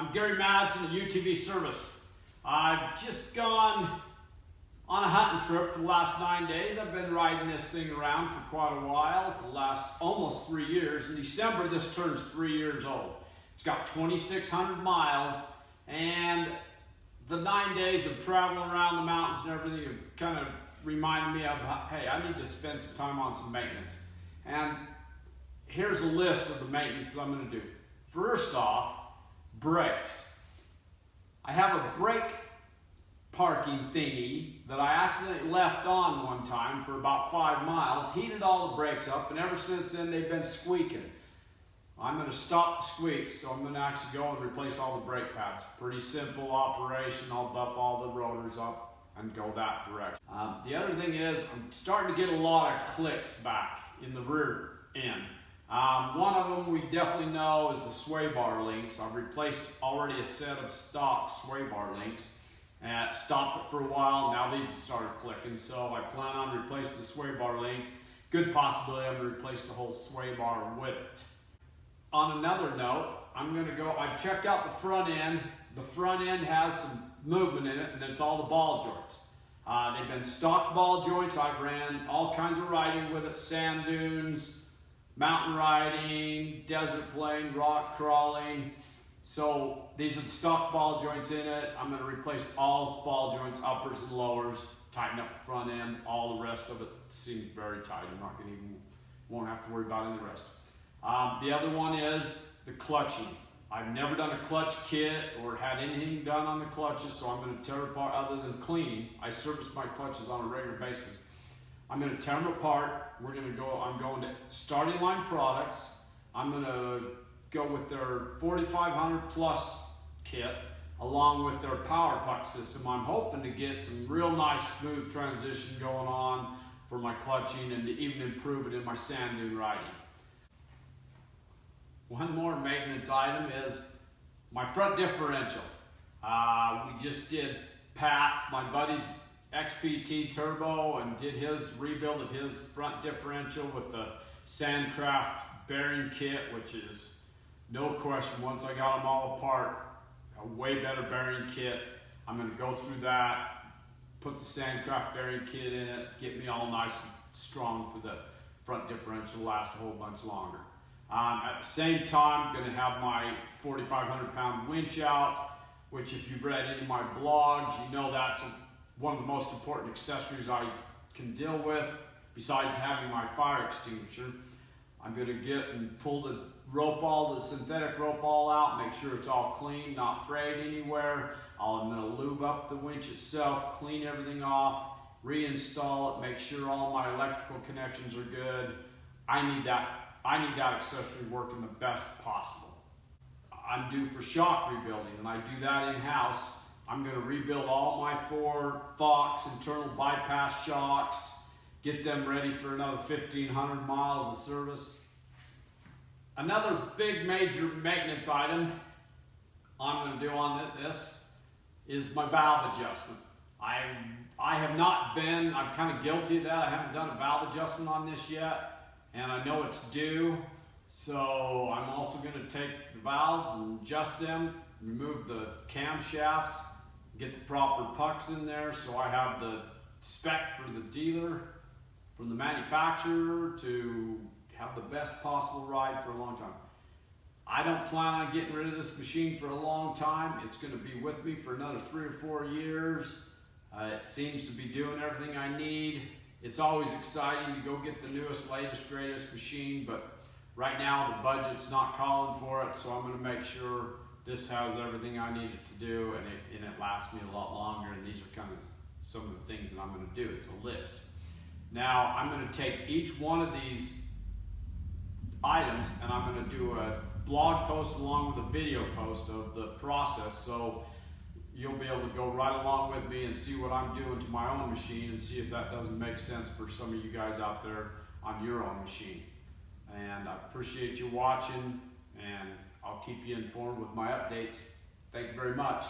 I'm Gary Madsen at UTV Service. I've just gone on a hunting trip for the last 9 days. I've been riding this thing around for quite a while, for the last almost 3 years. In December, this turns 3 years old. It's got 2,600 miles, and the 9 days of traveling around the mountains and everything have kind of reminded me of, hey, I need to spend some time on some maintenance. And here's a list of the maintenance that I'm going to do. First off, brakes. I have a brake parking thingy that I accidentally left on one time for about 5 miles, heated all the brakes up, and ever since then they've been squeaking. I'm going to stop the squeaks, so I'm going to actually go and replace all the brake pads. Pretty simple operation. I'll buff all the rotors up and go that direction. The other thing is I'm starting to get a lot of clicks back in the rear end. One of them we definitely know is the sway bar links. I've replaced already a set of stock sway bar links and stopped it for a while. Now these have started clicking, so I plan on replacing the sway bar links. Good possibility I'm going to replace the whole sway bar with it. On another note, I've checked out the front end. The front end has some movement in it, and it's all the ball joints. They've been stock ball joints. I've ran all kinds of riding with it, sand dunes, mountain riding, desert plain, rock crawling. So these are the stock ball joints in it. I'm going to replace all ball joints, uppers and lowers, tighten up the front end. All the rest of it seems very tight. I'm not going to won't have to worry about any of the rest. The other one is the clutching. I've never done a clutch kit or had anything done on the clutches, so I'm going to tear apart other than cleaning. I service my clutches on a regular basis. I'm going to tear them apart. I'm going to Starting Line Products. I'm going to go with their 4500 plus kit along with their Power Puck system. I'm hoping to get some real nice smooth transition going on for my clutching and to even improve it in my sand dune riding. One more maintenance item is my front differential. We just did Pat's, my buddy's XPT Turbo, and did his rebuild of his front differential with the Sandcraft bearing kit, which is no question, once I got them all apart, a way better bearing kit. I'm going to go through that, put the Sandcraft bearing kit in it, get me all nice and strong for the front differential to last a whole bunch longer. At the same time, I'm going to have my 4,500 pound winch out, which if you've read any of my blogs, you know that's one of the most important accessories I can deal with, besides having my fire extinguisher. I'm going to get and pull the synthetic rope all out, make sure it's all clean, not frayed anywhere. I'm going to lube up the winch itself, clean everything off, reinstall it, make sure all my electrical connections are good. I need that accessory working the best possible. I'm due for shock rebuilding, and I do that in-house. I'm going to rebuild all my 4 Fox internal bypass shocks, get them ready for another 1,500 miles of service. Another big major maintenance item I'm going to do on this is my valve adjustment. I'm kind of guilty of that. I haven't done a valve adjustment on this yet, and I know it's due. So I'm also going to take the valves and adjust them, remove the camshafts, get the proper pucks in there so I have the spec for the dealer, from the manufacturer, to have the best possible ride for a long time. I don't plan on getting rid of this machine for a long time. It's going to be with me for another 3 or 4 years. It seems to be doing everything I need. It's always exciting to go get the newest, latest, greatest machine, but right now the budget's not calling for it, so I'm going to make sure this has everything I need it to do, and it lasts me a lot longer, and these are kind of some of the things that I'm going to do. It's a list. Now I'm going to take each one of these items and I'm going to do a blog post along with a video post of the process, so you'll be able to go right along with me and see what I'm doing to my own machine and see if that doesn't make sense for some of you guys out there on your own machine. And I appreciate you watching, and I'll keep you informed with my updates. Thank you very much.